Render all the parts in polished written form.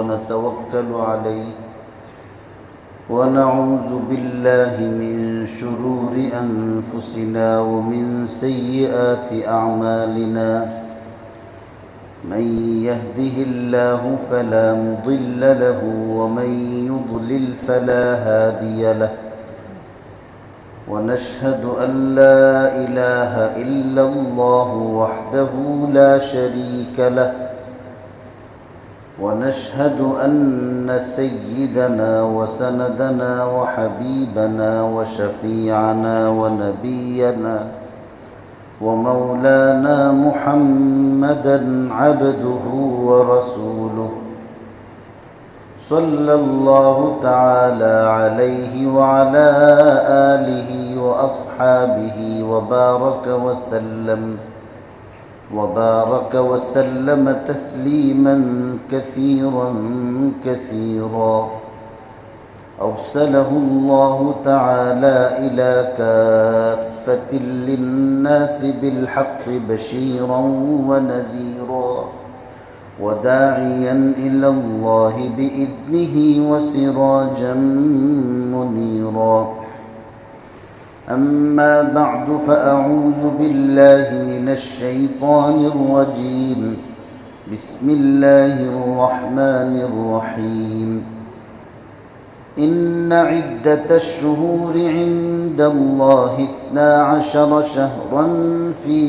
ونتوكل عليه ونعوذ بالله من شرور أنفسنا ومن سيئات أعمالنا من يهده الله فلا مضل له ومن يضلل فلا هادي له ونشهد أن لا إله إلا الله وحده لا شريك له ونشهد أن سيدنا وسندنا وحبيبنا وشفيعنا ونبينا ومولانا محمدا عبده ورسوله صلى الله تعالى عليه وعلى آله وأصحابه وبارك وسلم تسليما كثيرا كثيرا أرسله الله تعالى إلى كافة للناس بالحق بشيرا ونذيرا وداعيا إلى الله بإذنه وسراجا منيرا أما بعد فأعوذ بالله من الشيطان الرجيم بسم الله الرحمن الرحيم إن عدة الشهور عند الله 12 شهرا في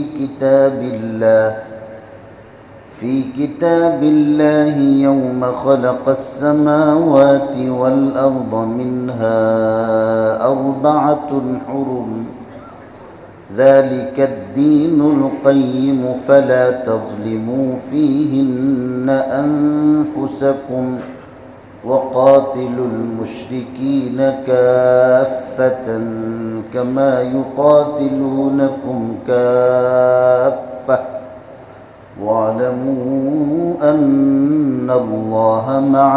كتاب الله يوم خلق السماوات والأرض منها 4 حرم ذلك الدين القيم فلا تظلموا فيهن أنفسكم وقاتلوا المشركين كافة كما يقاتلونكم كافة واعلموا أن الله مع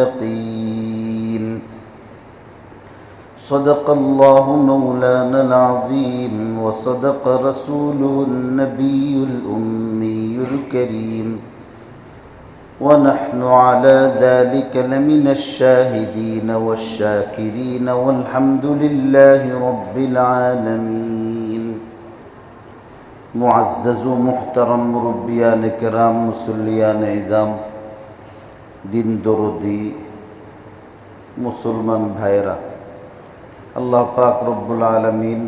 المتقين صدق الله مولانا العظيم وصدق رسوله النبي الأمي الكريم ونحن على ذلك لمن الشاهدين والشاكرين والحمد لله رب العالمين मुअज़्ज़ज़ व मुहतरम मुरब्बियान किराम मुसल्लियान इज़ाम दिन दरुदी मुसलमान भाईरा আল্লাহ পাক রব্বুল আলামিন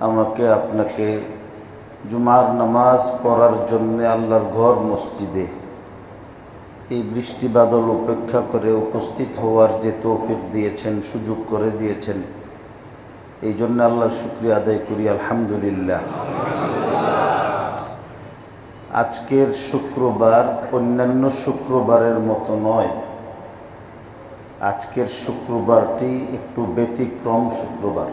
আমাকে আপনাকে জুমার নামাজ পড়ার জন্য আল্লাহর ঘর মসজিদে এই বৃষ্টি বাদল উপেক্ষা করে উপস্থিত হওয়ার যে তৌফিক দিয়েছেন, সুযোগ করে দিয়েছেন, এই জন্য আল্লাহর শুকরিয়া আদায় করি আলহামদুলিল্লাহ। আজকের শুক্রবার অন্যান্য শুক্রবারের মতো নয়, আজকের শুক্রবারটি একটু ব্যতিক্রম শুক্রবার।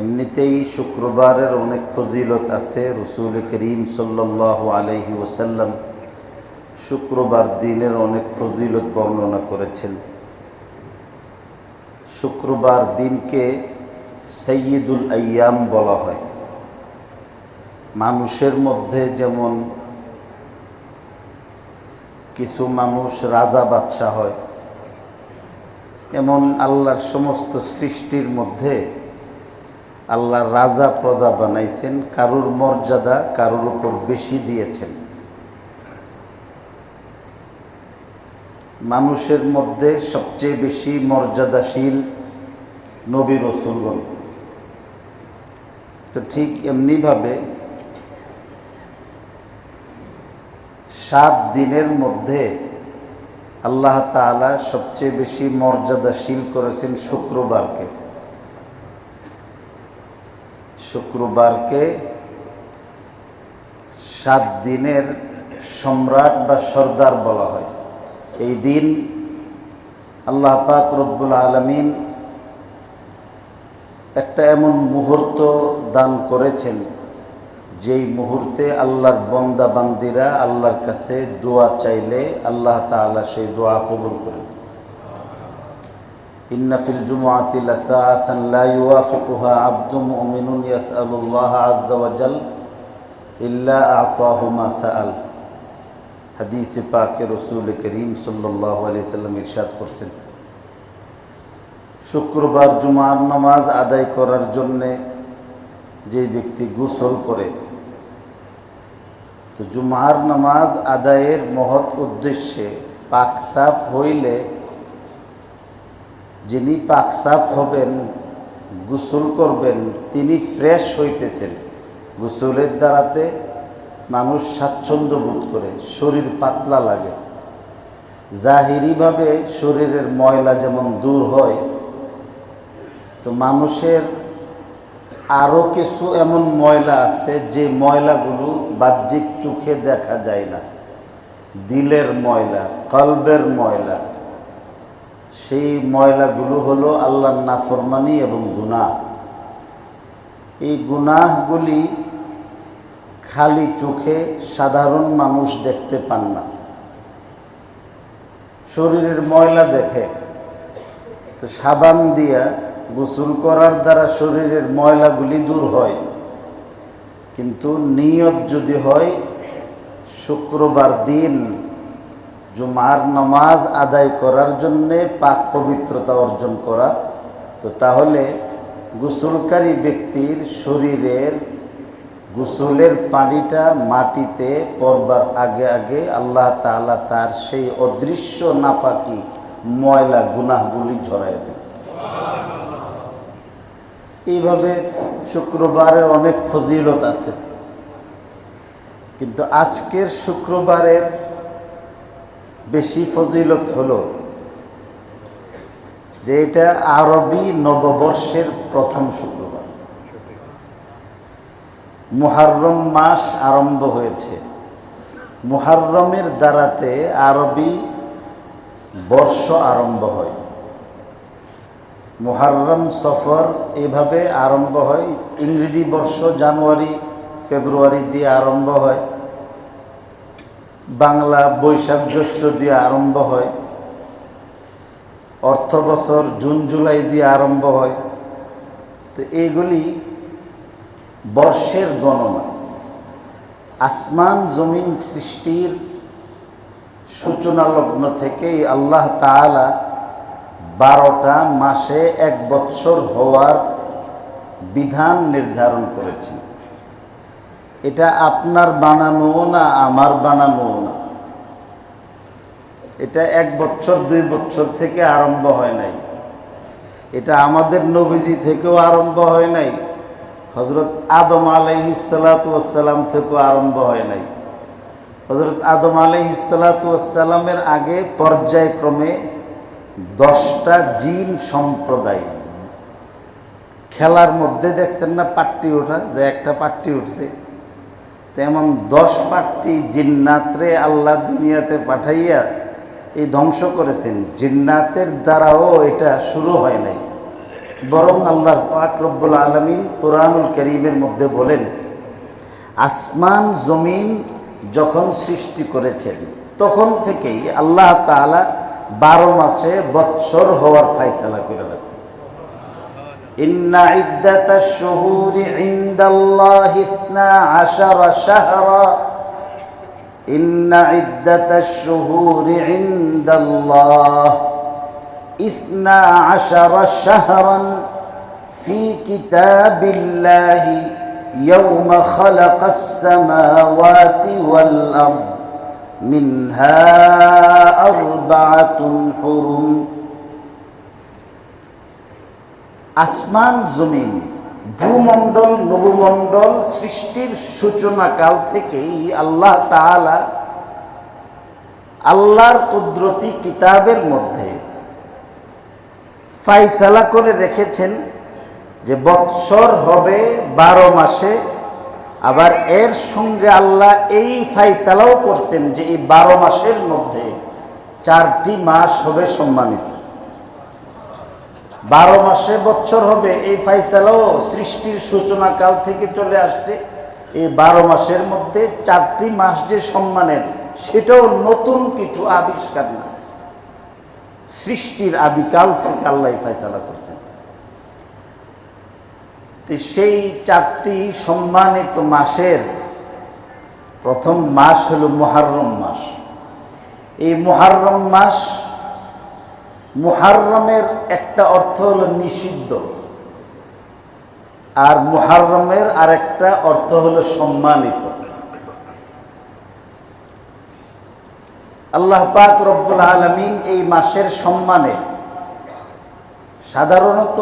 এমনিতেই শুক্রবারের অনেক ফজিলত আছে। রাসূল করিম সাল্লাল্লাহু আলাইহি ওয়াসাল্লাম শুক্রবার দিনের অনেক ফজিলত বর্ণনা করেছেন। শুক্রবার দিনকে সাইয়্যিদুল আইয়াম বলা হয়। মানুষের মধ্যে যেমন কিছু মানুষ রাজা বাদশাহ হয়, এমন আল্লাহর সমস্ত সৃষ্টির মধ্যে আল্লাহ রাজা প্রজা বানাইছেন, কারুর মর্যাদা কারুর উপর বেশি দিয়েছেন। মানুষের মধ্যে সবচেয়ে বেশি মর্যাদাশীল নবী রাসূলগণ। তো ঠিক এমনিভাবে 7 দিনের মধ্যে আল্লাহ তাআলা সবচেয়ে বেশি মর্যাদাশীল করেছেন শুক্রবারকে। শুক্রবারকে 7 দিনের সম্রাট বা সর্দার বলা হয়। এই দিন আল্লাহ পাক রব্বুল আলামিন একটা এমন মুহূর্ত দান করেছেন, যেই মুহূর্তে আল্লাহর বান্দা বান্দিরা আল্লাহর কাছে দোয়া চাইলে আল্লাহ তাআলা সেই দোয়া কবুল করেন। ইন্না ফিল জুমআতি লাসাআতান লা ইউওয়াফিকুহা আবদুন মুমিনুন ইয়াসআলুল্লাহ আযজা ওয়া জাল ইল্লা আ'তাহু মা সাআল। হাদিসে পাকে রসুল করিম সাল্লাল্লাহু আলাইহি সাল্লাম ইরশাদ করছেন, শুক্রবার জুমার নামাজ আদায় করার জন্যে যে ব্যক্তি গোসল করে, তো জুমার নামাজ আদায়ের মহৎ উদ্দেশ্যে পাক সাফ হইলে যিনি পাক সাফ হবেন, গোসল করবেন, তিনি ফ্রেশ হইতেছেন। গোসলের দ্বারাতে মানুষ স্বাচ্ছন্দ্য বোধ করে, শরীর পাতলা লাগে। জাহিরিভাবে শরীরের ময়লা যেমন দূর হয়, তো মানুষের আরও কিছু এমন ময়লা আছে যে ময়লাগুলো বাহ্যিক চোখে দেখা যায় না। দিলের ময়লা, কলবের ময়লা, সেই ময়লাগুলো হলো আল্লাহর নাফরমানি এবং গুনাহ। এই গুনাহগুলি খালি চোখে সাধারণ মানুষ দেখতে পান না, শরীরের ময়লা দেখে। তো সাবান দিয়া গোসল করার দ্বারা শরীরের ময়লাগুলি দূর হয়, কিন্তু নিয়ত যদি হয় শুক্রবার দিন জুমার নামাজ আদায় করার জন্যে পাক পবিত্রতা অর্জন করা, তো তাহলে গোসলকারী ব্যক্তির শরীরের গোসলের পানিটা মাটিতে পড়বার আগে আগে আল্লাহ তাআলা তার সেই অদৃশ্য নাপাকি ময়লা গুনাহগুলি ঝরাইয়া দেন। এইভাবে শুক্রবারের অনেক ফজিলত আছে, কিন্তু আজকের শুক্রবারের বেশি ফজিলত হলো যে এটা আরবি নববর্ষের প্রথম শুক্রবার। মুহররম মাস আরম্ভ হয়েছে, মুহররমের দ্বারাতে আরবি বর্ষ আরম্ভ হয়। মুহররম, সফর এভাবে আরম্ভ হয়। ইংরেজি বর্ষ জানুয়ারি ফেব্রুয়ারি দিয়ে আরম্ভ হয়, বাংলা বৈশাখ জ্যৈষ্ঠ দিয়ে আরম্ভ হয়, অর্থ বছর জুন জুলাই দিয়ে আরম্ভ হয়। তো এইগুলি বর্ষের গণনা। আসমান জমিন সৃষ্টির সূচনা লগ্ন থেকেই আল্লাহ তাআলা 12টা মাসে 1 বৎসর হওয়ার বিধান নির্ধারণ করেছেন। এটা আপনার বানানো না, আমার বানানো না। এটা 1 বৎসর 2 বৎসর থেকে আরম্ভ হয় নাই। এটা আমাদের নবীজি থেকেও আরম্ভ হয় নাই, হযরত আদম আলাইহিস সালাতু ওয়াস সালাম থেকেও আরম্ভ হয় নাই। হযরত আদম আলাইহিস সালাতু ওয়াস সালামের আগে পর্যায়ক্রমে 10টা জিন সম্প্রদায়, খেলার মধ্যে দেখছেন না পাট্টি ওঠা, যে একটা পাট্টি উঠছে, তেমন 10 পাট্টি জিন্নাতরে আল্লাহ দুনিয়াতে পাঠাইয়া এই ধ্বংস করেছেন। জিন্নাতের দ্বারাও এটা শুরু হয় নাই, বরং আল্লাহ পাক রব্বুল আলামিন কুরআনুল কারীমের মধ্যে বলেন, আসমান জমিন যখন সৃষ্টি করেছেন তখন থেকেই আল্লাহ তাআলা 12 মাসে বৎসর হওয়ার ফয়সালা করে রাখছেন। ইন্না ইদ্দাতাশ শুহুরি ইনদাল্লাহি 12 শাহরা, ইন্না ইদ্দাতাশ শুহুরি ইনদাল্লাহ 12 শাহরান ফি কিতাবিল্লাহি ইয়াওমা খালাকাস সামাওয়াতি ওয়াল আরদ মিনহা আরবাআতুন হুরুম। আসমান জমিন ভূমণ্ডল নবমণ্ডল সৃষ্টির সূচনা কাল থেকেই আল্লাহ তাআলা আল্লাহর কুদরতি কিতাবের মধ্যে ফায়সালা করে রেখেছেন যে বৎসর হবে 12 মাসে। আবার এর সঙ্গে আল্লাহ এই ফায়সালাও করছেন যে এই 12 মাসের মধ্যে 4টি মাস হবে সম্মানিত। 12 মাসে বৎসর হবে, এই ফায়সালাও সৃষ্টির সূচনা কাল থেকে চলে আসছে। এই 12 মাসের মধ্যে 4টি মাস যে সম্মানের, সেটাও নতুন কিছু আবিষ্কার না, সৃষ্টির আদিকাল থেকে আল্লাহ ফায়সালা করছেন। তো সেই 4টি সম্মানিত মাসের প্রথম মাস হলো মুহররম মাস। এই মুহররম মাস, মুহররমের একটা অর্থ হলো নিষিদ্ধ, আর মুহররমের আরেকটা অর্থ হলো সম্মানিত। আল্লাহ পাক রব্বুল আলামিন এই মাসের সম্মানে সাধারণত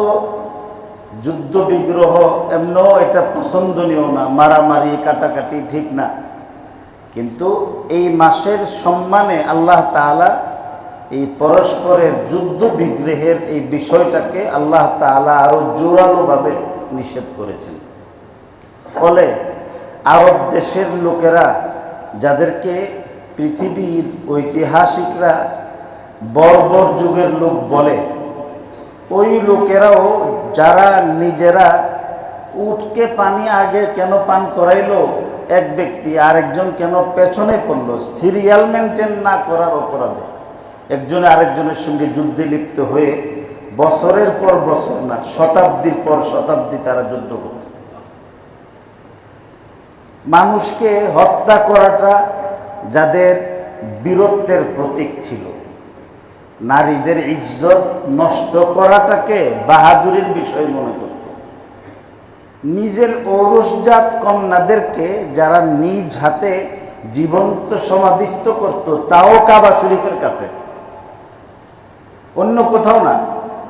যুদ্ধ বিগ্রহ এমনও এটা পছন্দনীয় না, মারামারি কাটাকাটি ঠিক না, কিন্তু এই মাসের সম্মানে আল্লাহ তাআলা এই পরস্পরের যুদ্ধ বিগ্রহের এই বিষয়টাকে আল্লাহ তাআলা আরো জোরালোভাবে নিষেধ করেছেন। ফলে আরব দেশের লোকেরা, যাদেরকে পৃথিবীর ঐতিহাসিকরা বর্বর যুগের লোক বলে, ওই লোকেরাও যারা নিজেরা উটকে পানি আগে কেন পান করাইলো এক ব্যক্তি, আরেকজন কেন পেছনে পড়লো, সিরিয়াল মেনটেন না করার অপরাধে একজনে আরেকজনের সঙ্গে যুদ্ধে লিপ্ত হয়ে বছরের পর বছর না, শতাব্দীর পর শতাব্দী তারা যুদ্ধ করত। মানুষকে হত্যা করাটা যাদের বীরত্বের প্রতীক ছিল, নারীদের ইজ্জত নষ্ট করাটাকে বাহাদুরির বিষয় মনে করত, নিজের ঔরসজাত কন্যাদেরকে যারা নিজ হাতে জীবন্ত সমাধিস্থ করত, তাও কাবা শরীফের কাছে, অন্য কোথাও না,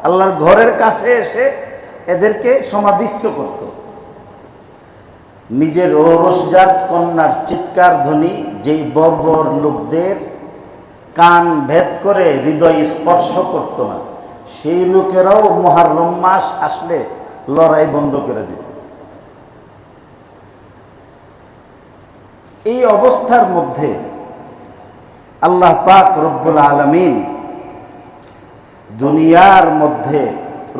আল্লাহর ঘরের কাছে এসে এদেরকে সমাধিস্থ করত। নিজের ঔরসজাত কন্যার চিৎকার ধ্বনি যেই বর্বর লোকদের কান ভেদ করে হৃদয় স্পর্শ করত না, সেই লোকেরাও মুহররম মাস আসলে লড়াই বন্ধ করে দিত। এই অবস্থার মধ্যে আল্লাহ পাক রব্বুল আলামিন দুনিয়ার মধ্যে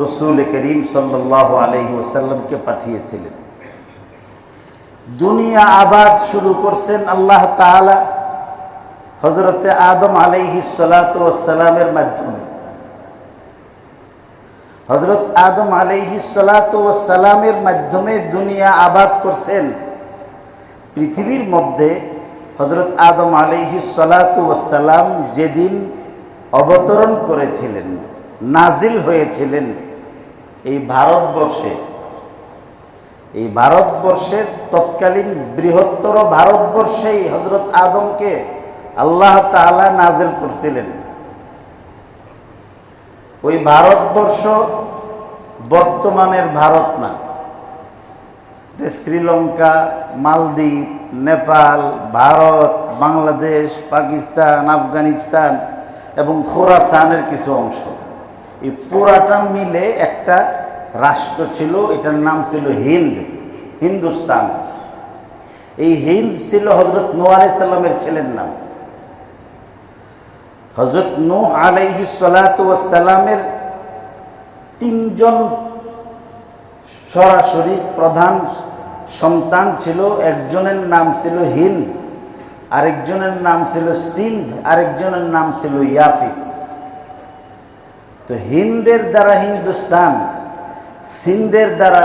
রাসূল করিম সাল্লাল্লাহু আলাইহি ওয়াসাল্লামকে পাঠিয়েছিলেন। দুনিয়া আবাদ শুরু করছেন আল্লাহ তাআলা হযরতে আদম আলাইহিস সালাতু ওয়াস সালামের মাধ্যমে। হযরত আদম আলাইহিস সালাতু ওয়াস সালামের মাধ্যমে দুনিয়া আবাদ করছেন। পৃথিবীর মধ্যে হযরত আদম আলাইহিস সালাতু ওয়াস সালাম যেদিন অবতরণ করেছিলেন, নাজিল হয়েছিলেন এই ভারতবর্ষে, এই ভারতবর্ষের তৎকালীন বৃহত্তর ভারতবর্ষেই হযরত আদমকে আল্লাহ তাআলা নাজিল করছিলেন। ওই ভারতবর্ষ বর্তমানের ভারত না, শ্রীলঙ্কা, মালদ্বীপ, নেপাল, ভারত, বাংলাদেশ, পাকিস্তান, আফগানিস্তান এবং খোরাসানের কিছু অংশ, এই পুরাটা মিলে একটা রাষ্ট্র ছিল, এটার নাম ছিল হিন্দ, হিন্দুস্তান। এই হিন্দ ছিল হযরত নূহ আলাইহিস সালামের ছেলের নাম। হযরত নূহ আলাইহিস সালাতু ওয়াস সালামের তিনজন সরাসরি প্রধান সন্তান ছিল। একজনের নাম ছিল হিন্দ, আরেকজনের নাম ছিল সিন্ধ, আরেকজনের নাম ছিল ইয়াফিস। তো হিন্দের দ্বারা হিন্দুস্তান, সিন্ধের দ্বারা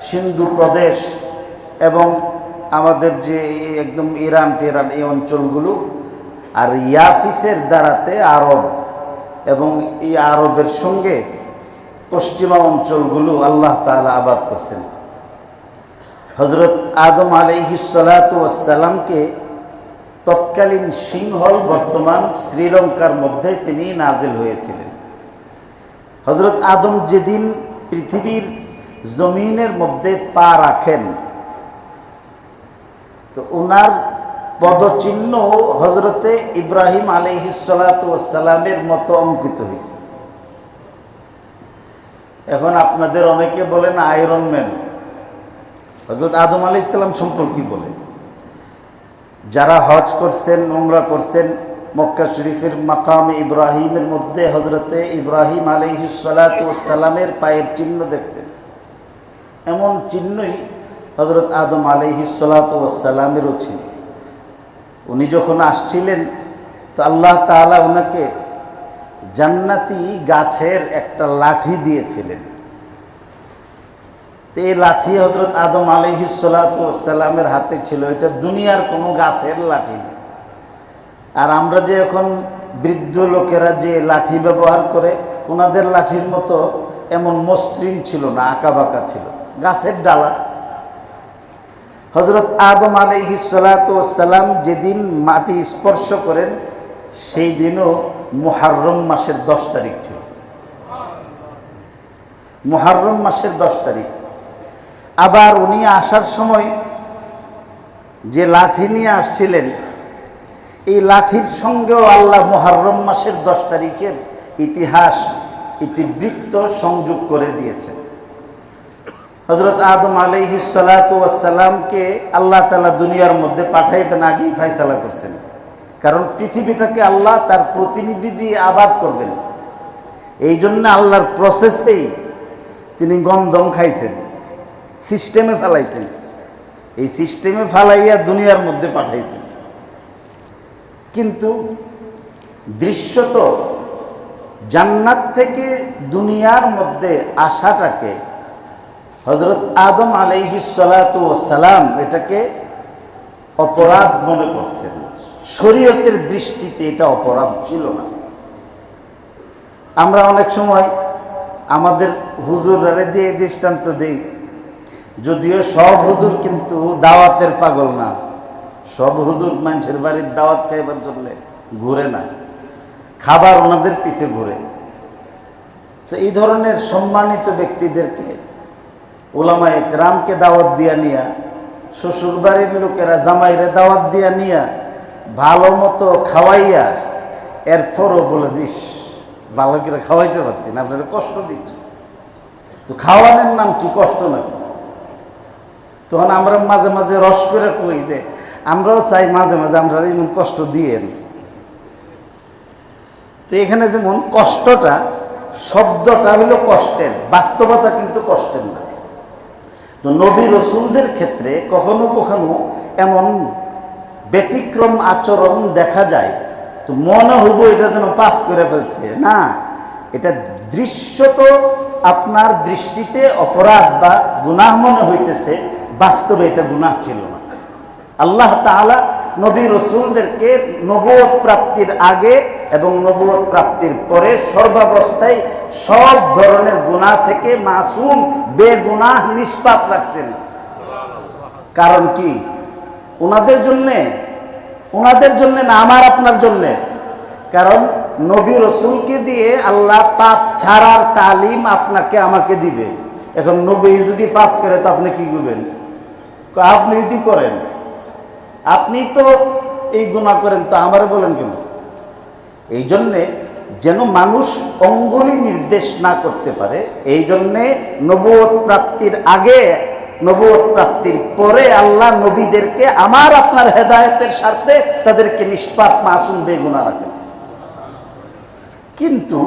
সিন্ধু প্রদেশ এবং আমাদের যে একদম ইরান টেরান এই অঞ্চলগুলো, আর ইয়াফিসের দ্বারাতে আরব এবং এই আরবের সঙ্গে পশ্চিমা অঞ্চলগুলো আল্লাহ তাআলা আবাদ করছেন। হযরত আদম আলাইহিস সালাতু ওয়াস সালামকে তৎকালীন সিংহল বর্তমান শ্রীলঙ্কার মধ্যে তিনি নাজিল হয়েছিলেন। হযরত আদম যেদিন পৃথিবীর জমিনের মধ্যে পা রাখেন, তো ওনার পদচিহ্ন হযরতে ইব্রাহিম আলাইহিস সালাতু ওয়াস সালামের মতো অঙ্কিত হয়েছে। এখন আপনাদের অনেকে বলেন আয়রন ম্যান, হযরত আদম আলাইহিস সালাম সম্পর্কে বলে। যারা হজ করছেন, উমরা করছেন, মক্কা শরীফের মাকামে ইব্রাহিমের মধ্যে হযরতে ইব্রাহিম আলাইহিস সালাতু ওয়াস সালামের পায়ের চিহ্ন দেখছেন। এমন চিহ্নই হযরত আদম আলাইহিস সালাতু ওয়াস সালামেরও ছিল। উনি যখন আসছিলেন, তো আল্লাহ তাআলা ওনাকে জান্নাতি গাছের একটা লাঠি দিয়েছিলেন। তো এই লাঠি হযরত আদম আলাইহিস সালাতু ওয়াস সালামের হাতে ছিল। এটা দুনিয়ার কোনো গাছের লাঠি না। আর আমরা যে এখন বৃদ্ধ লোকেরা যে লাঠি ব্যবহার করে, ওনাদের লাঠির মতো এমন মসৃণ ছিল না, আঁকা বাঁকা ছিল, গাছের ডালা। হযরত আদম আলাইহিস সালাতু ওয়াস সালাম যেদিন মাটি স্পর্শ করেন সেই দিনও মুহররম মাসের 10 তারিখ ছিল। মুহররম মাসের 10 তারিখ। আবার উনি আসার সময় যে লাঠি নিয়ে আসছিলেন, এই লাঠির সঙ্গেও আল্লাহ মুহররম মাসের 10 তারিখের ইতিহাস, ইতিবৃত্ত সংযোগ করে দিয়েছেন। হযরত আদম আলাইহিস সালাতু ওয়াস সালামকে আল্লাহ তাআলা দুনিয়ার মধ্যে পাঠাইবেন আগেই ফয়সালা করছেন, কারণ পৃথিবীটাকে আল্লাহ তার প্রতিনিধি দিয়ে আবাদ করবেন। এই জন্য আল্লাহর প্রসেসেই তিনি গন্ধম খাইছেন, সিস্টেমে ফেলাইছেন, এই সিস্টেমে ফেলাইয়া দুনিয়ার মধ্যে পাঠাইছেন। কিন্তু দৃশ্যত জান্নাত থেকে দুনিয়ার মধ্যে আসাটাকে হযরত আদম আলাইহিস সালাতু ওয়াস সালাম এটাকে অপরাধ মনে করছেন। শরীয়তের দৃষ্টিতে এটা অপরাধ ছিল না। আমরা অনেক সময় আমাদের হুজুররা দিয়ে দৃষ্টান্ত দেই, যদিও সব হুজুর কিন্তু দাওয়াতের পাগল না, সব হুজুর মানুষের বাড়ির দাওয়াত খাইবার জন্য ঘুরে না, খাবার ওনাদের পিছে ঘুরে। তো এই ধরনের সম্মানিত ব্যক্তিদেরকে, উলামায়ে কেরামকে দাওয়াত দিয়া নিয়া, শ্বশুর বাড়ির লোকেরা জামাইরে দাওয়াত দিয়া নিয়া ভালো মতো খাওয়াইয়া এরপরও বলে দিস ভালো করে খাওয়াইতে পারছি না, আপনারা কষ্ট দিচ্ছি। তো খাওয়ানোর নাম কি কষ্ট নাকি? তখন আমরা মাঝে মাঝে রস করে কই যে আমরাও চাই মাঝে মাঝে আমরা এমন কষ্ট দিয়েন। তো এখানে যেমন কষ্টটা, শব্দটা হইল কষ্টের, বাস্তবতা কিন্তু কষ্টের না। তো নবী রসুলদের ক্ষেত্রে কখনো কখনো এমন ব্যতিক্রম আচরণ দেখা যায়, তো মনে হইব এটা যেন পাপ করে ফেলছে না, এটা দৃশ্যত আপনার দৃষ্টিতে অপরাধ বা গুনাহ মনে হইতেছে, বাস্তবে এটা গুনাহ ছিল না। আল্লাহ তাআলা নবী রসুলদেরকে নবুয়ত প্রাপ্তির আগে এবং নবুয়ত প্রাপ্তির পরে সর্বাবস্থায় সব ধরনের গুনাহ থেকে মাসুম, বেগুনাহ, নিষ্পাপ রাখছেন। কারণ কি? ওনাদের জন্যে না, আমার আপনার জন্যে। কারণ নবী রসুলকে দিয়ে আল্লাহ পাপ ছাড়ার তালিম আপনাকে আমাকে দিবে। এখন নবী যদি পাপ করে তো আপনি কি করবেন? আপনি যদি করেন, আপনি তো এই গুনাহ করেন, তো আমারে বলেন কেন? এই জন্যে যেন মানুষ অঙ্গুলি নির্দেশ না করতে পারে, এই জন্যে নবুয়ত প্রাপ্তির আগে, নবুয়ত প্রাপ্তির পরে আল্লাহ নবীদেরকে আমার আপনার হেদায়েতের স্বার্থে তাদেরকে নিষ্পাপ, মাসুম, বেগুনাহ রাখেন। কিন্তু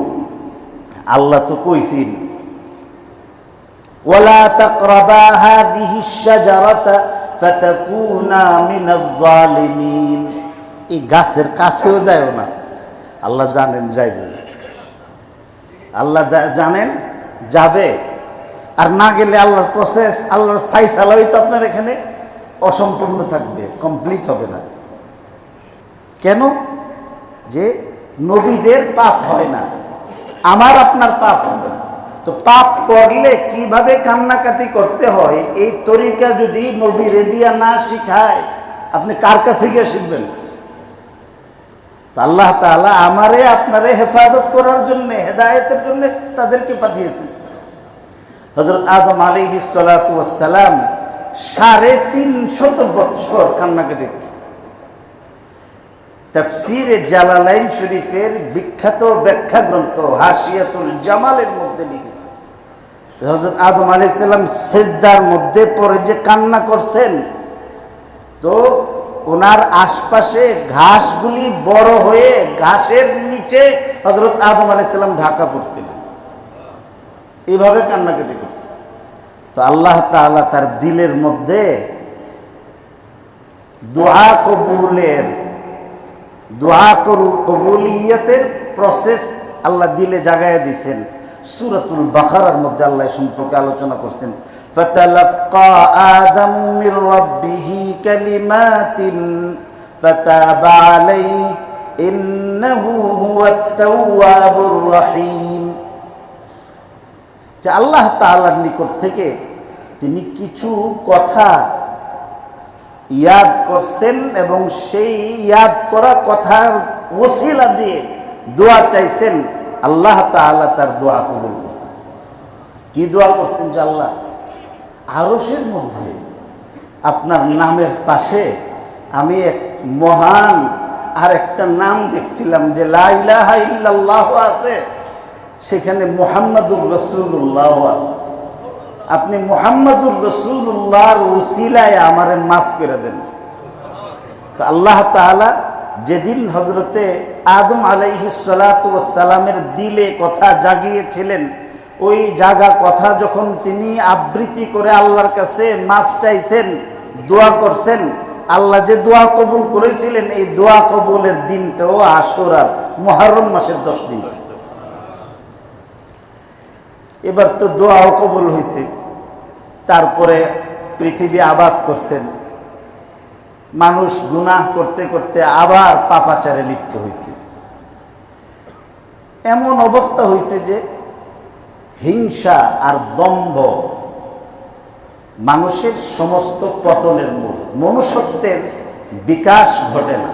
আল্লাহ তো কইছেন ওয়ালা তাকরাবা হাযিহিশ শাজারাতা ফাতাকুনা মিনাজ জালিমিন। এই গাছের কাছেও যায়ও না। আল্লাহ জানেন যাইবে, আল্লাহ জানেন যাবে, আর না গেলে আল্লাহর প্রসেস, আল্লাহর ফাইসালাই তো আপনার এখানে অসম্পূর্ণ থাকবে, কমপ্লিট হবে না। কেন? যে নবীদের পাপ হয় না, আমার আপনার পাপ হয়। তো পাপ করলে কিভাবে কান্নাকাটি করতে হয়, এই তরিকা যদি নবী রেদিয়া না শিখায়, আপনি কার কাছে গিয়ে শিখবেন? তো আল্লাহ তাআলা আমারে আপনারে হেফাজত করার জন্য, হেদায়েতের জন্য তাদেরকে পাঠিয়েছেন। হযরত আদম আলাইহিস সালাতু ওয়াস সালাম 350 বছর কান্নাকাটি করেছে। তাফসীরে জালালাইন শরীফের বিখ্যাত ব্যাখ্যা গ্রন্থ হাশিয়াতুল জামালের মধ্যে লিখেছে, হযরত আদম আলাইহিস সালাম সিজদার মধ্যে পড়ে যে কান্না করছেন, তো ওনার আশপাশে ঘাসগুলি বড় হয়ে ঘাসের নিচে হযরত আদম আলাইহিস সালাম ঢাকা পড়ছিলেন, এইভাবে কান্নাকাটি করছে। তো আল্লাহ তাআলা তার দিলের মধ্যে দোয়া কবুলিয়তের প্রসেস আল্লাহ দিলে জাগায় দিয়েছেন। সূরাতুল বাকারার মধ্যে আল্লাহ সম্পর্কে আলোচনা করছেন, ফাতালাক্কা আদামু মির রাব্বিহি কালিমাতিন ফাতাবা আলাইহি ইন্নাহু হুয়াত তাওয়াবুর রহিম। যে আল্লাহ তাআলার নিকট থেকে তিনি কিছু কথা ইয়াদ করছেন এবং সেই ইয়াদ করা কথার ওসিলা দিয়ে দোয়া চাইছেন, আল্লাহ তাআলা তার দোয়া কবুল করছেন। কি দোয়া করছেন? যে আল্লাহ, আরশের মধ্যে আপনার নামের পাশে আমি এক মহান আর একটা নাম দেখছিলাম যে লা ইলাহা ইল্লাল্লাহ আছে, সেখানে মুহাম্মাদুর রাসূলুল্লাহ আছে। আপনি মুহাম্মাদুর রাসূলুল্লাহর ওসিলায় আমারে মাফ করে দেন। তো আল্লাহ তাআলা যেদিন হযরতে আদম আলাইহিস সালাতু ওয়াস সালামের দিলে কথা জাগিয়েছিলেন, ওই জাগা কথা যখন তিনি আবৃত্তি করে আল্লাহর কাছে মাফ চাইছেন, দোয়া করছেন, আল্লাহ যে দোয়া কবুল করেছিলেন, এই দোয়া কবুলের দিনটাও আশুরার মুহররম মাসের 10 দিন। এবার তো দোয়াও কবুল হয়েছে। তারপরে পৃথিবী আবাদ করছেন, মানুষ গুনাহ করতে করতে আবার পাপাচারে লিপ্ত হয়েছে। এমন অবস্থা হয়েছে যে হিংসা আর দম্ভ মানুষের সমস্ত পতনের মূল। মনুষ্যত্বের বিকাশ ঘটে না।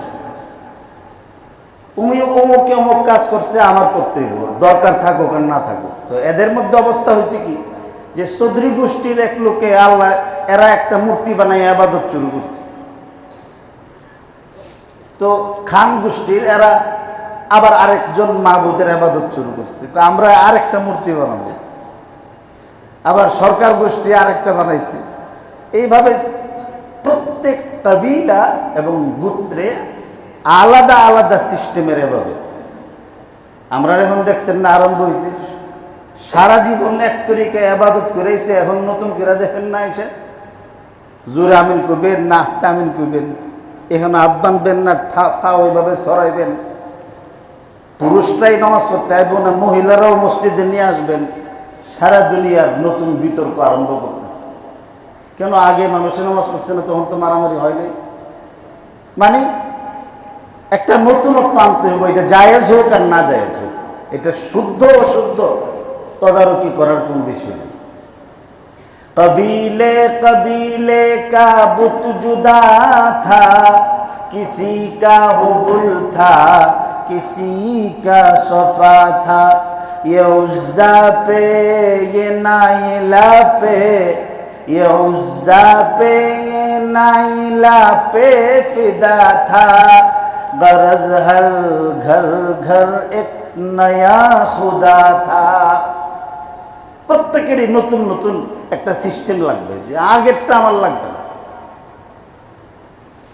অমুকে অমুক কাজ করছে, আমার করতে হইব, দরকার থাকুক আর না থাকুক। তো এদের মধ্যে অবস্থা হয়েছে কি, যে চৌধুরী গোষ্ঠীর এক লোকে আল্লাহ, এরা একটা মূর্তি বানাই আবাদত শুরু করছে। তো খান গোষ্ঠীর এরা আবার আরেকজন মাবুদের আবাদত শুরু করছে, আমরা আরেকটা মূর্তি বানাবো। আবার সরকার গোষ্ঠী আরেকটা বানাইছে। এইভাবে প্রত্যেক কবিলা এবং গোত্রে আলাদা আলাদা সিস্টেমের ইবাদত। আমরা এখন দেখছেন না, আরম্ভ হয়েছে, সারা জীবন এক তরিকায় ইবাদত করেছে, এখন নতুন করে দেখেন না, এসে জোরে আমিন করবেন না আস্তে আমিন করবেন, এখন হাত বাঁধবেন না ফা ওইভাবে সরাইবেন, পুরুষরাই নামাজ পড়তে আইব না, মহিলারাও মসজিদে নিয়ে আসবেন। সারা দুনিয়ার নতুন বিতর্ক আরম্ভ করতেছে। কেন? আগে মানুষের নামাজ পড়ছে না, তখন তো মারামারি হয় নাই। মানে একটা নতুনত্ব আনতে হবে, এটা জায়েজ হোক আর না জায়েজ হোক, এটা শুদ্ধ অশুদ্ধ তদারকি করার কোন বিষয় নেই। কবিলে কবিলে কা বুত জুদা থা, কিসি কা হুবুল থা, কিসি কা সফা থা, ये उज़्ज़ा पे ये नाइला पे, ये उज़्ज़ा पे ये नाइला पे फिदा था, गरज हर घर घर एक नया खुदा था। প্রত্যেকেরই নতুন নতুন একটা সিস্টেম লাগবে, যে আগেরটা আমার লাগবে না।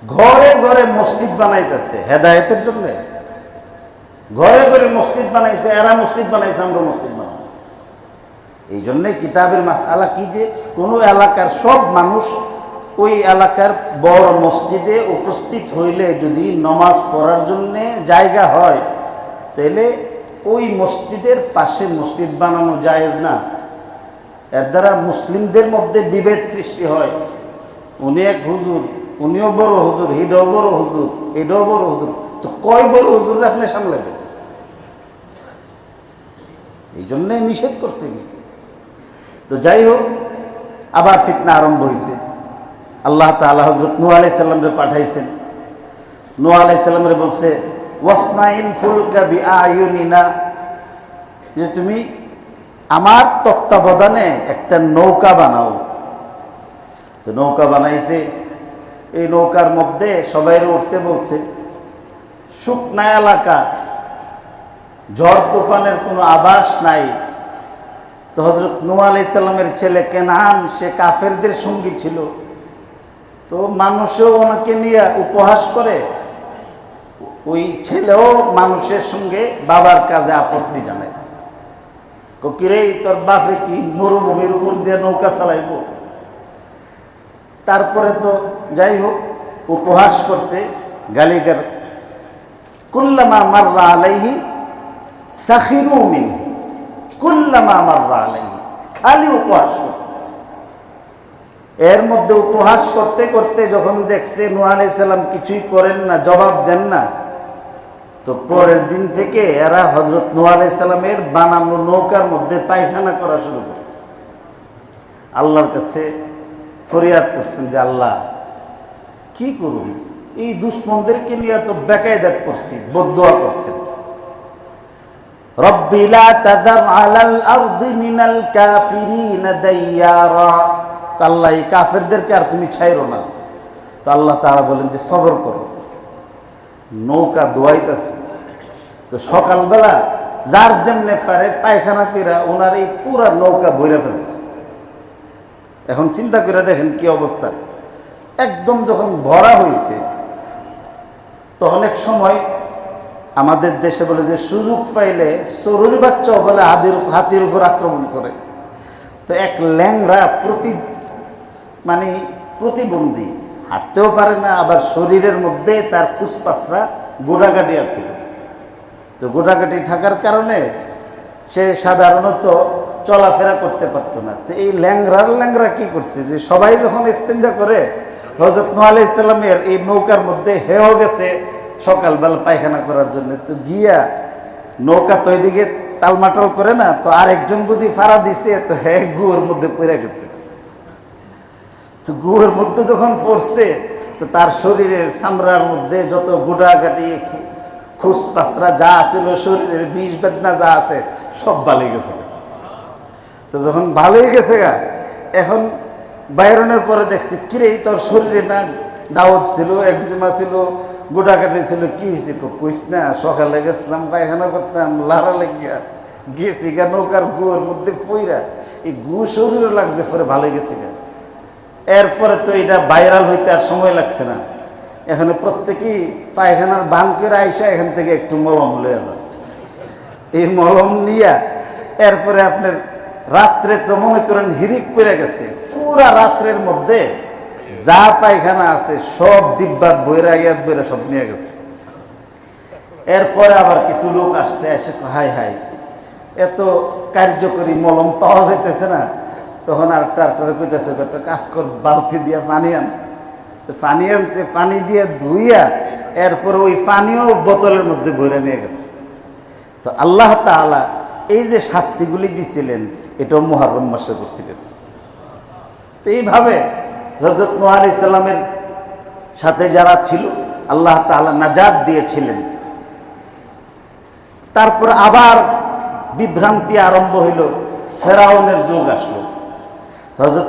ঘরে ঘরে মসজিদ বানাইতেছে হেদায়েতের জন্য, ঘরে ঘরে মসজিদ বানাইছে, এরা মসজিদ বানাইছে, আমরা মসজিদ বানাবো। এই জন্যে কিতাবের মাসআলা কি, যে কোনো এলাকার সব মানুষ ওই এলাকার বড় মসজিদে উপস্থিত হইলে যদি নামাজ পড়ার জন্য জায়গা হয়, তাহলে ওই মসজিদের পাশে মসজিদ বানানো জায়েজ না। এর দ্বারা মুসলিমদের মধ্যে বিভেদ সৃষ্টি হয়। উনি এক হুজুর, উনিও বড় হুজুর, এটাও বড় হুজুর, এটাও বড় হুজুর, তো কয় বড় হুজুর আপনি সামলাবেন? এই জন্যে নিষেধ করছে। তো যাই হোক, আবার ফিতনা আরম্ভ হয়েছে। আল্লাহ তাআলা হযরত নূহ আলাইহিস সালামরে পাঠাইছেন। নূহ আলাইহিস সালামরে বলছে, ওয়াসনাইল ফুলকা বিআয়ুনিনা, যে তুমি আমার তত্ত্বাবধানে একটা নৌকা বানাও। তো নৌকা বানাইছে। এই নৌকার মধ্যে সবাইরে উঠতে বলছে। শুকনা এলাকা, ঝড় তুফানের কোনো আভাস নাই। তো হযরত নূহ আলাইহিস সালামের ছেলে কেনান, সে কাফেরদের সঙ্গী ছিল। তো মানুষও ওনাকে নিয়ে উপহাস করে। ওই ছেলেও মানুষের সঙ্গে বাবার কাজে আপত্তি জানায়। কিরে, তোর বাপে কি মরুভূমির উপর দিয়ে নৌকা চালাইব? তারপরে তো যাই হোক, উপহাস করছে, গালিগার। কুল্লামা মাররা আলাইহি সাখিরু মিনহু, কুল্লামা মাররা আলাইহি, খালি উপহাস করতে। এর মধ্যে উপহাস করতে করতে যখন দেখছে নূহ আলাইহিস সালাম কিছুই করেন না, জবাব দেন না, তো পরের দিন থেকে এরা হযরত নূহ আলাইহিস সালামের বানানো নৌকার মধ্যে পায়খানা করা শুরু করছে। আল্লাহর কাছে ফরিয়াদ করছেন যে আল্লাহ কি করুন, এই দুশ্মনদেরকে নিয়ে তো বেকায়দাত করছি, বদদুয়া করছেন। রব্বি লা তাযার আলাল আরদি মিনাল কাফিরিন দাইয়ারা, আল্লাহ এই কাফেরদেরকে আর তুমি ছাইরো না। তো আল্লাহ তাআলা বলেন যে সবর করো, নৌকা দোয়াইতেছে। তো সকালবেলা যার যেমনে পারে পায়খানা কইরা ওনার এই পুরা নৌকা বইরা ফেলছে। এখন চিন্তা করে দেখেন কি অবস্থা। একদম যখন ভরা হয়েছে, তো অনেক সময় আমাদের দেশে বলে যে সুযোগ পাইলে চোরের বাচ্চাও বলে হাতির উপর আক্রমণ করে। তো এক ল্যাংরা প্রতিবন্ধী, হাঁটতেও পারে না, আবার শরীরের মধ্যে তার খুসপাসরা গোটাকাটি আছে। তো গোটাকাটি থাকার কারণে সে সাধারণত চলাফেরা করতে পারতো না। তো এই ল্যাংরা কি করছে, যে সবাই যখন ইস্তেঞ্জা করে হযরত নূহ আলাইহিস সালামের এই নৌকার মধ্যে হেও গেছে সকালবেলা পায়খানা করার জন্য। তো গিয়া নৌকা তো এদিকে তালমাটাল করে না, তো আরেকজন বুঝি ফাড়া দিছে, তো গুয়ের মধ্যে পড়ে গেছে। তো গুয়ের মধ্যে যখন পড়ছে, তো তার শরীরের চামড়ার মধ্যে যত গোটাকাটি খুসপাসরা যা আছিল, শরীরের বিষ বেদনা যা আছে সব ভালো গেছে। তো যখন ভালোই গেছে গা, এখন বাইরনের পরে দেখছি কিরে তোর শরীরে না দাওয়াত ছিল, একজিমা ছিল, গোটাকাটি ছিল, কি হয়েছে? কইস না, সকালে গেছিলাম পায়খানা করতাম, লারা লেগিয়া গেছি গা নৌকার গুয়ের মধ্যে পইরা, এই গু শরীরে লাগছে, পরে ভালো গেছে গা। এরপরে তো এটা ভাইরাল হইতে আর সময় লাগছে না, এখানে প্রত্যেকেই পায়খানার বান করে আইসা এখান থেকে একটু মলম লয়ে যান। এই মলম নিয়া এরপরে আপনার রাত্রে তো মনে করেন হিরিক পড়ে গেছে, পুরা রাত্রের মধ্যে যা পায়খানা আছে সব ডিব্বাত বইরা ইয়াত বইরা সব নিয়ে গেছে। এরপরে আবার কিছু লোক আসছে, এসে হাই হাই এত কার্যকরী মলম পাওয়া যাইতেছে না। তখন আর টারটারে কইতেছে একটা কাজ কর, বালতি দিয়া পানি আন। তো পানি আনছে, পানি দিয়ে ধুইয়া এরপরে ওই পানিও বোতলের মধ্যে ভরে নিয়ে গেছে। তো আল্লাহ তাআলা এই যে শাস্তিগুলি দিছিলেন, এটাও মুহররম মাসে করছিলেন। তো এইভাবে হযরত নূহ আলাইহিস সালামের সাথে যারা ছিল আল্লাহ তাআলা নাজাত দিয়েছিলেন। তারপর আবার বিভ্রান্তি আরম্ভ হইল, ফেরাউনের যুগ আসলো। হযরত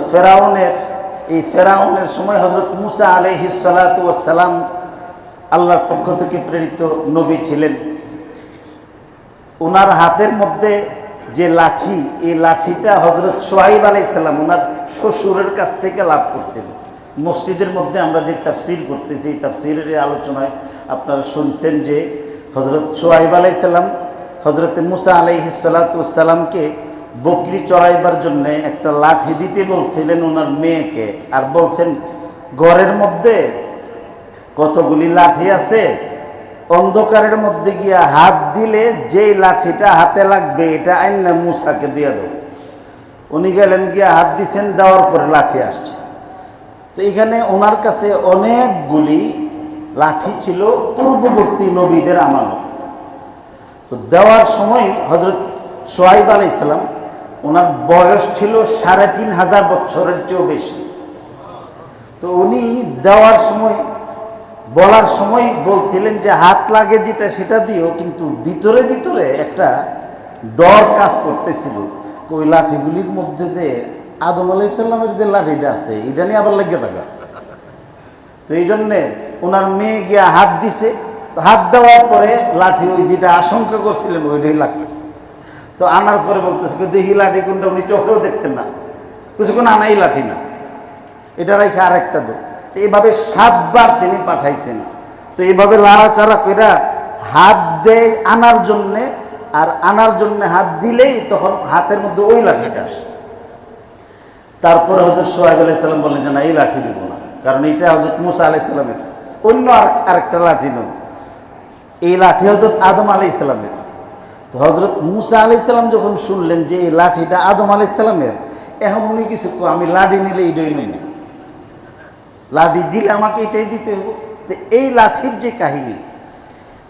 ফেরাউনের সময় হযরত মুসা আলাইহিস সালাতু ওয়াস সালাম আল্লাহর পক্ষ থেকে প্রেরিত নবী ছিলেন। ওনার হাতের মধ্যে যে লাঠি, এই লাঠিটা হযরত শুআইব আলাইহিস সালাম ওনার শ্বশুরের কাছ থেকে লাভ করছিল। মসজিদের মধ্যে আমরা যে তাফসীর করতেছি, এই তাফসীরের আলোচনায় আপনারা শুনছেন যে হযরত শুআইব আলাইহিস সালাম হযরত মুসা আলাইহিস সালাতু ওয়াস সালামকে বকরি চড়াইবার জন্য একটা লাঠি দিতে বলছিলেন ওনার মেয়েকে, আর বলছেন ঘরের মধ্যে কতগুলি লাঠি আছে, অন্ধকারের মধ্যে গিয়া হাত দিলে যেই লাঠিটা হাতে লাগবে এটা আইনা মুসাকে দিয়ে দাও। উনি গেলেন, গিয়া হাত দিচ্ছেন, দেওয়ার পরে লাঠি আসছে। তো এখানে ওনার কাছে অনেকগুলি লাঠি ছিল পূর্ববর্তী নবীদের আমানত। তো দেওয়ার সময় হযরত শুআইব আলাইহিস সালাম ওনার বয়স ছিল ৩৫০০ বছরের চেয়েও বেশি। তো উনি দেওয়ার সময়, বলার সময় বলছিলেন যে হাত লাগে যেটা সেটা দিও, কিন্তু ভিতরে ভিতরে একটা ডর কাজ করতেছিল, ওই লাঠিগুলির মধ্যে যে আদম আলাইহিস সালামের যে লাঠিটা আছে এটা নিয়ে আবার লেগে থাকা। তো এই জন্যে ওনার মেয়ে গিয়া হাত দিছে। তো হাত দেওয়ার পরে লাঠি ওই যেটা আশঙ্কা করছিলেন ওইটাই লাগছে। তো আনার পরে বলতেছে দেখি লাঠি কোনটা, উনি চোখেও দেখতেন না, কিছুক্ষণ আনাই লাঠি না, এটা রেখে আরেকটা দো। তো এইভাবে 7 বার তিনি পাঠাইছেন। তো এইভাবে লাড়াচাড়া করে হাত দেয় আনার জন্যে, আর আনার জন্যে হাত দিলেই তখন হাতের মধ্যে ওই লাঠিটা আসে। তারপরে হযরত শুআইব আলাইহিস সালাম বললেন যে না, এই লাঠি দিব না, কারণ এটা হযরত মুসা আলাইহিস সালামের, অন্য আরেকটা লাঠি নয়, এই লাঠি হযরত আদম আলাইহিস সালামের। তো হযরত মুসা আলাইহিস সালাম যখন শুনলেন যে এই লাঠিটা আদম আলাইহিস সালামের, এখন উনি কিছু আমি লাঠি নিলে এইটাই নই, লাঠি দিলে আমাকে এটাই দিতে হবে। তো এই লাঠির যে কাহিনী,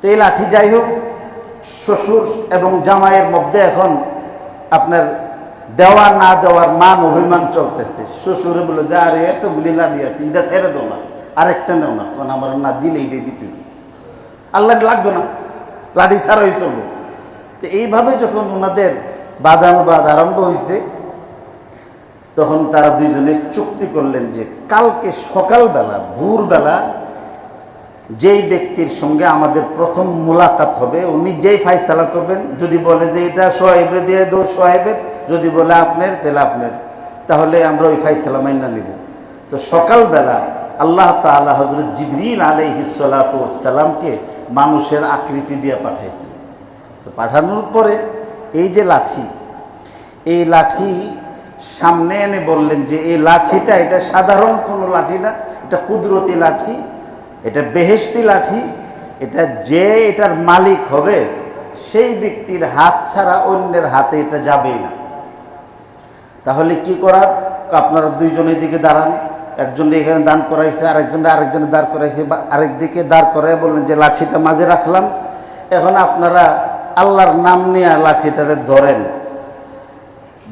তো তো এই লাঠি যাই হোক, শ্বশুর এবং জামাইয়ের মধ্যে এখন আপনার দেওয়া না দেওয়ার মান অভিমান চলতেছে। শ্বশুরে বলে যে আরে এতগুলি লাঠি আছে, এটা ছেড়ে দাও না, আরেকটা নেও না, কারণ আমার না দিলে এইটাই দিতে আল্লাহ লাগতো না, লাঠি ছাড়াই চলবো। তো এইভাবে যখন ওনাদের বাদানুবাদ আরম্ভ হয়েছে, তখন তারা দুইজনে চুক্তি করলেন যে কালকে সকালবেলা ভোরবেলা যেই ব্যক্তির সঙ্গে আমাদের প্রথম মোলাকাত হবে উনি যেই ফাইসালা করবেন, যদি বলে যে এটা সোহেবের দিয়ে দো সোহেবের, যদি বলে আপনার তাহলে আপনার, তাহলে আমরা ওই ফাইসালা মাইনা নিব। তো সকালবেলা আল্লাহ তাআলা হযরত জিবরিল আলাইহিস সালাতু ওয়াস সালামকে মানুষের আকৃতি দিয়ে পাঠাইছেন। তো পাঠানোর পরে এই যে লাঠি, এই লাঠি সামনে এনে বললেন যে এই লাঠিটা এটা সাধারণ কোনো লাঠি না, এটা কুদরতি লাঠি, এটা বেহেশতি লাঠি, এটা যে এটার মালিক হবে সেই ব্যক্তির হাত ছাড়া অন্যের হাতে এটা যাবেই না। তাহলে কি করার, আপনারা দুইজনের দিকে দাঁড়ান, একজন এখানে দাঁড় করাইছে, আরেকজনে দাঁড় করাইছে, বা আরেক দিকে দাঁড় করাই বললেন যে লাঠিটা মাঝে রাখলাম, এখন আপনারা আল্লাহর নাম নিয়ে লাঠিটারে ধরেন।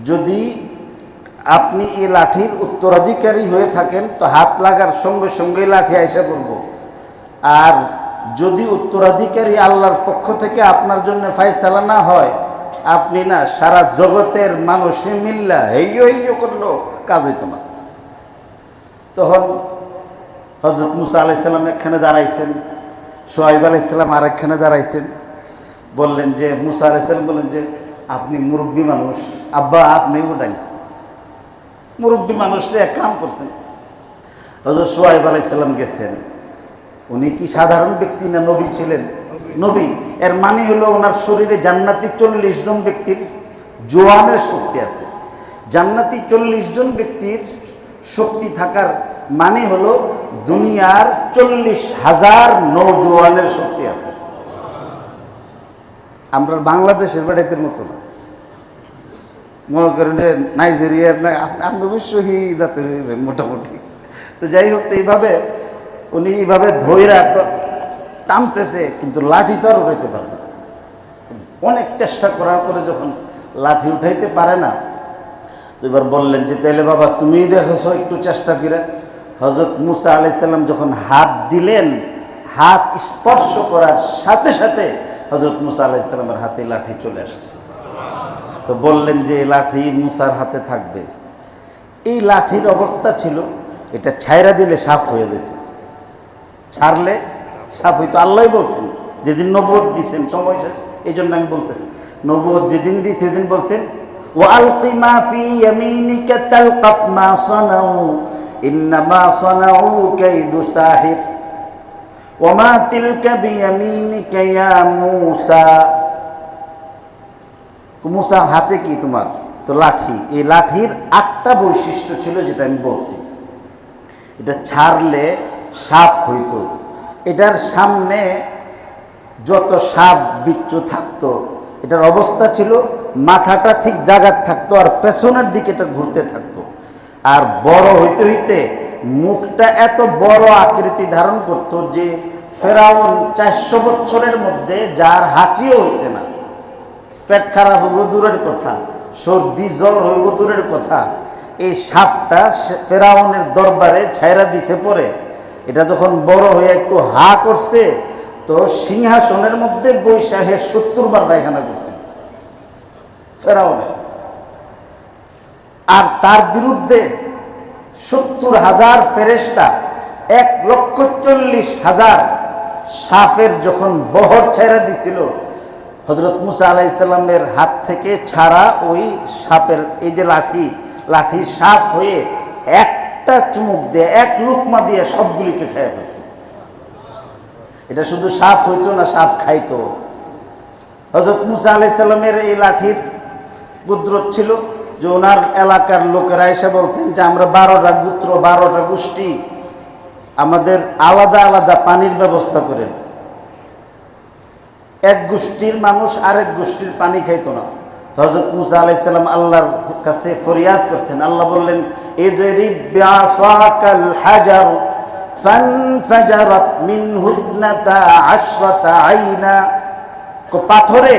যদি আপনি এই লাঠির উত্তরাধিকারী হয়ে থাকেন তো হাত লাগার সঙ্গে সঙ্গে লাঠি আইসা পড়ব, আর যদি উত্তরাধিকারী আল্লাহর পক্ষ থেকে আপনার জন্য ফায়সালা না হয়, আপনি না সারা জগতের মানুষে মিল্লা হেইয়ো হেইয়ো করলো কাজ হইত না। তখন হযরত মুসা আলাইহিস সালাম একখানে দাঁড়াইছেন, সোহাইব আলাইহিস সালাম আরেকখানে দাঁড়াইছেন। বললেন যে মুসা আলাইহিস সালাম বললেন যে আপনি মুরব্বী মানুষ, আব্বা আপনি উঠান, মুরব্বী মানুষকে একরাম করছেন। হযরত সোহাইব আলাইহিস সালাম গেছেন, উনি কি সাধারণ ব্যক্তি না নবী ছিলেন? নবী। এর মানে হলো ওনার শরীরে জান্নাতি 40 জন ব্যক্তির জোয়ানের শক্তি আছে। জান্নাতি 40 জন ব্যক্তির শক্তি থাকার মানে হলো দুনিয়ার 40,000 নওজোয়ানের শক্তি আছে। আমরা বাংলাদেশের বেড়াইতের মতো না, মনে করেন যে নাইজেরিয়ার না, আপনি অবশ্যই জাতের হইবেন মোটামুটি। তো যাই হোক, তো এইভাবে উনি এইভাবে ধৈরা টানতেছে, কিন্তু লাঠি তো আর উঠাইতে পারবে না। অনেক চেষ্টা করার পরে যখন লাঠি উঠাইতে পারে না, তো এবার বললেন যে তাইলে বাবা তুমিই দেখেছো একটু চেষ্টা করে। হযরত মুসা আলাইহিস সালাম যখন হাত দিলেন, হাত স্পর্শ করার সাথে সাথে হযরত মুসা আলাইহিস সালামের হাতে লাঠি চলে আসছে। তো বললেন যে এই লাঠি মুসার হাতে থাকবে। এই লাঠির অবস্থা ছিল, এটা ছাইরা দিলে সাফ হয়ে যেত, ছাড়লে সাফ হইতো। আল্লাহই বলছেন যেদিন নবুয়ত দিয়েছেন, সময় শেষ, এই জন্য আমি বলতেছি, নবুয়ত যেদিন দিই সেদিন বলছেন ওয়ালকি মা ফি ইয়ামিনিকা তালকাফ মা সানাউ ইন্নামা সানাউ কাইদু সাহির ওয়া মা তিলকা বিয়ামিনিকা ইয়া মূসা। মুসা হাতে কি তোমার? তো লাঠি। এই লাঠির 8টা বৈশিষ্ট্য ছিল যেটা আমি বলছি, এটা ছাড়লে সাফ হইতো। এটার সামনে যত সাপ বিচ্ছু থাকতো, এটার অবস্থা ছিল মাথাটা ঠিক জায়গায় থাকতো আর পেছনের দিকে এটা ঘুরতে থাকতো। আর বড় হইতে হইতে মুখটা এত বড় আকৃতি ধারণ করতো যে ফেরাউন 400 বছরের মধ্যে যার হাঁচিও হয়েছে না, পেট খারাপ হইব দূরের কথা, সর্দি জ্বর হইব দূরের কথা, এই সাপটা ফেরাউনের দরবারে ছাইরা দিছে। পরে এটা যখন বড় হয়ে একটু হা করছে, তো সিংহাসনের মধ্যে বৈশাখে 70 বার পায়খানা করছে ফেরাউনে। আর তার বিরুদ্ধে 70,000 ফেরেশতা, 1,40,000 সাপের যখন বহর ছাইরা দিছিল, হযরত মুসা আলাইহিস সালামের হাত থেকে ছাড়া ওই সাপের এই যে লাঠি সাপ হয়ে একটা চুমুক দিয়ে, এক লুকমা দিয়ে সবগুলিকে খেয়ে ফেলছে। এটা শুধু সাপ হইতো না, সাপ খাইতো। হযরত মুসা আলাইহিস সালামের এই লাঠির কুদরত ছিল যে ওনার এলাকার লোকেরা এসে বলছেন যে আমরা 12টা গোত্র, 12টা গোষ্ঠী, আমাদের আলাদা আলাদা পানির ব্যবস্থা করেন। এক গোষ্ঠীর মানুষ আরেক গোষ্ঠীর পানি খাইতো না। হযরত মুসা আলাইহিস সালাম আল্লাহর কাছে ফরিয়াদ করছেন। আল্লাহ বললেন ইদরিব বিআসাকাল হাজার ফানফাজারাত মিনহু ইসনাতা আশরাতা আইনা, পাথরে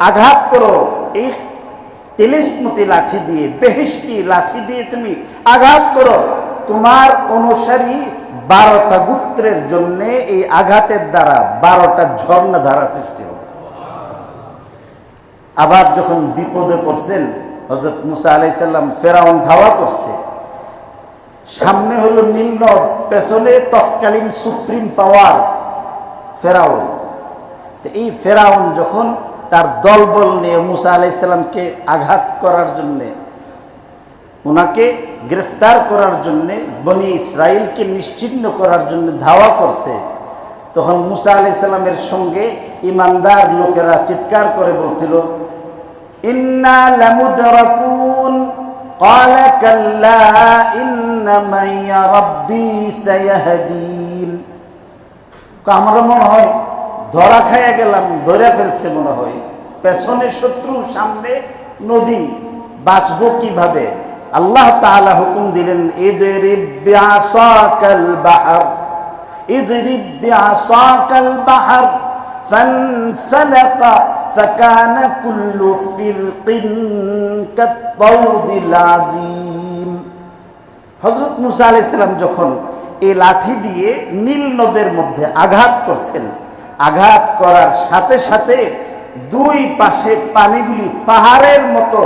আঘাত করো, এই তিলিসমতি লাঠি দিয়ে, বেহেশতি লাঠি দিয়ে তুমি আঘাত করো, তোমার অনুসারী 12টা গোত্রের জন্য এই আঘাতের দ্বারা 12টা ঝর্ণা ধারা সৃষ্টি হবে। আবার যখন বিপদে পড়ছেন হযরত মুসা আলাইহিস সালাম, ফেরাউন ধাওয়া করছে, সামনে হলো নীল নদ, পেছনে তৎকালীন সুপ্রিম পাওয়ার ফেরাউন। তো এই ফেরাউন যখন তার দলবল নিয়ে মুসা আলাইহিস সালামকে আঘাত করার জন্যে, ওনাকে গ্রেফতার করার জন্যে, বনি ইসরাইলকে নিশ্চিহ্ন করার জন্য ধাওয়া করছে, তখন মুসা আলাইহিস সালামের সঙ্গে ইমানদার লোকেরা চিৎকার করে বলছিল, ইন্না লামুদরাকুন ক্বালা কাল্লা ইন্না মাইয়া রাব্বি সায়াহদিন। আমরা মনে হয় ধরা খাইয়া গেলাম, ধরে ফেলছে মনে হয়, পেছনে শত্রু, সামনে নদী, বাঁচবো কিভাবে? আল্লাহ তাআলা হুকুম দিলেন, ইদরিব বিআসাকাল বাহর, ইদরিব বিআসাকাল বাহর ফানফালাকা ফাকানা কুল্লু ফিরকিন কাত-তাউদিল আযীম। হযরত মুসা আলাইহিস সালাম যখন এই লাঠি দিয়ে নীল নদের মধ্যে আঘাত করছেন, আঘাত করার সাথে সাথে দুই পাশে পানিগুলি পাহাড়ের মতো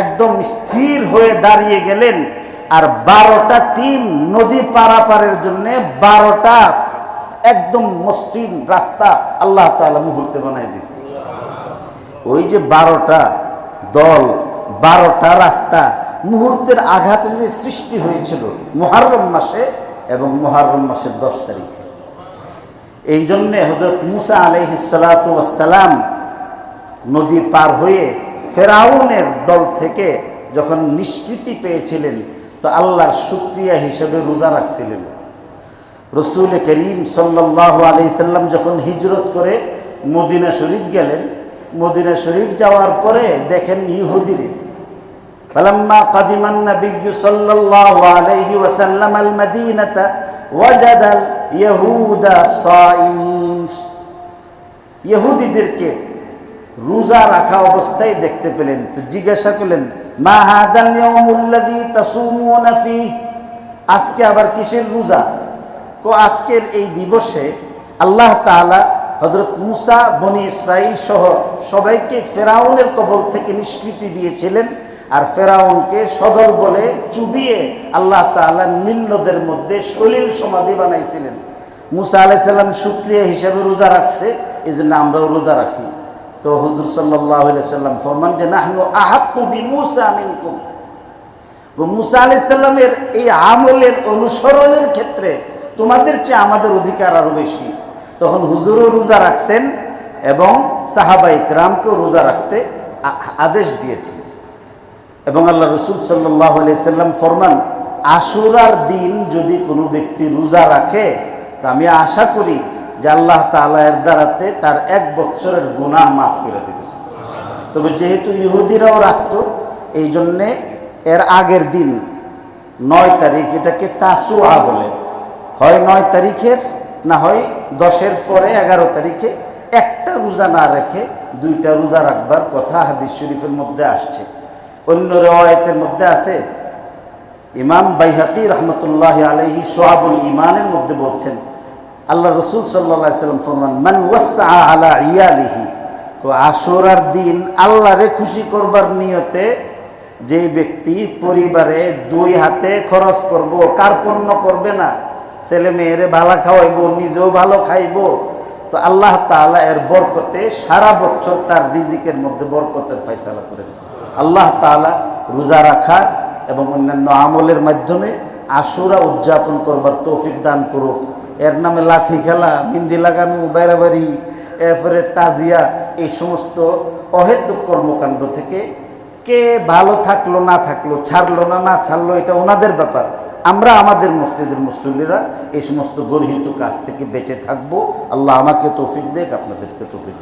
একদম স্থির হয়ে দাঁড়িয়ে গেলেন। আর 12টা টিম নদী পারাপারের জন্য 12টা একদম মসৃণ রাস্তা আল্লাহ তাআলা মুহূর্তে বানাই দিয়েছে। ওই যে 12টা দল, 12টা রাস্তা মুহূর্তের আঘাতে যে সৃষ্টি হয়েছিল মুহররম মাসে, এবং মুহররম মাসের 10 তারিখে। এই জন্যে হযরত মুসা আলাইহিস সালাতু ওয়াস সালাম নদী পার হয়ে ফেরাউনের দল থেকে যখন নিষ্কৃতি পেয়েছিলেন, তো আল্লাহর শুকরিয়া হিসেবে রোজা রাখছিলেন। রাসূল করিম সাল্লাল্লাহু আলাইহি সাল্লাম যখন হিজরত করে মদিনা শরীফ গেলেন, মদিনা শরীফ যাওয়ার পরে দেখেন ইহুদিরে, ফালাম্মা কাদিমান নবিয়্যু সাল্লাল্লাহু আলাইহি ওয়াসাল্লাম আল মদিনাতা ওয়াজাদাল ইহুদা সাইমিন, ইহুদিদেরকে রোজা রাখা অবস্থায় দেখতে পেলেন। তো জিজ্ঞাসা করলেন, মা হাযাল ইয়াউমুল্লাযী তাসুমুনা ফীহ, আজকে আবার কিসের রোজা? আজকের এই দিবসে আল্লাহ তাআলা হযরত মুসা, বনি ইসরাইল সহ সবাইকে ফেরাউনের কবল থেকে নিষ্কৃতি দিয়েছিলেন। আর ফেরাউনকে সদর বলে চুবিয়ে আল্লাহ তাআলা নীল নদের মধ্যে সলিল সমাধি বানাইছিলেন। মুসা আলাইহিস সালাম শুকরিয়া হিসেবে রোজা রাখছে, এই জন্য আমরাও রোজা রাখি। তো হুজুর সাল্লাল্লাহু আলাইহি সাল্লাম ফরমান যে নাহনু আহাক্কু বিমুসা মিনকুম, মুসা আলাইহিস সালামের এই আমলের অনুসরণের ক্ষেত্রে তোমাদের চেয়ে আমাদের অধিকার আরো বেশি। তখন হুজুরও রোজা রাখছেন এবং সাহাবায়ে কেরামকেও রোজা রাখতে আদেশ দিয়েছেন। এবং আল্লাহ রাসূল সাল্লাল্লাহু আলাইহি সাল্লাম ফরমান, আশুরার দিন যদি কোনো ব্যক্তি রোজা রাখে, তা আমি আশা করি যে আল্লাহ তাআলা এর দ্বারাতে তার 1 বছরের গুনাহ মাফ করে দেবে। তবে যেহেতু ইহুদিরাও রাখতো, এই জন্যে এর আগের দিন 9 তারিখ, এটাকে তাসুআ বলে, হয় 9 তারিখের, না হয় 10-এর পরে 11 তারিখে একটা রোজা না রেখে 2টা রোজা রাখবার কথা হাদিস শরীফের মধ্যে আসছে। অন্য রিওয়ায়াতের মধ্যে আছে, ইমাম বাইহাকি রহমতুল্লাহ আলাইহি শুআবুল ঈমানের মধ্যে বলছেন, আল্লাহ রাসূল সাল্লাল্লাহু আলাইহি সাল্লাম ফরমান, মান ওয়াসআ আলা ইয়ালিহি, তো আশুরার দিন আল্লাহরে খুশি করবার নিয়তে যে ব্যক্তি পরিবারে 2 হাতে খরচ করব, কার্পণ্য করবে না, ছেলে মেয়েরে ভালো খাওয়াইব, নিজেও ভালো খাইব, তো আল্লাহ তাআলা এর বরকতে সারা বছর তার রিজিকের মধ্যে বরকতের ফয়সালা করে দেন। আল্লাহ তাআলা রোজা রাখার এবং অন্যান্য আমলের মাধ্যমে আশুরা উদযাপন করবার তৌফিক দান করুক। এর নামে লাঠি খেলা, মেহেন্দি লাগানো, বাইরাবাড়ি, এরপরে তাজিয়া, এই সমস্ত অহেতুক কর্মকাণ্ড থেকে কে ভালো থাকলো না থাকলো, ছাড়লো না ছাড়লো, এটা ওনাদের ব্যাপার। আমরা আমাদের মসজিদের মুসল্লিরা এই সমস্ত গর্হিত কাজ থেকে বেঁচে থাকবো। আল্লাহ আমাকে তৌফিক দেখ, আপনাদেরকে তৌফিক।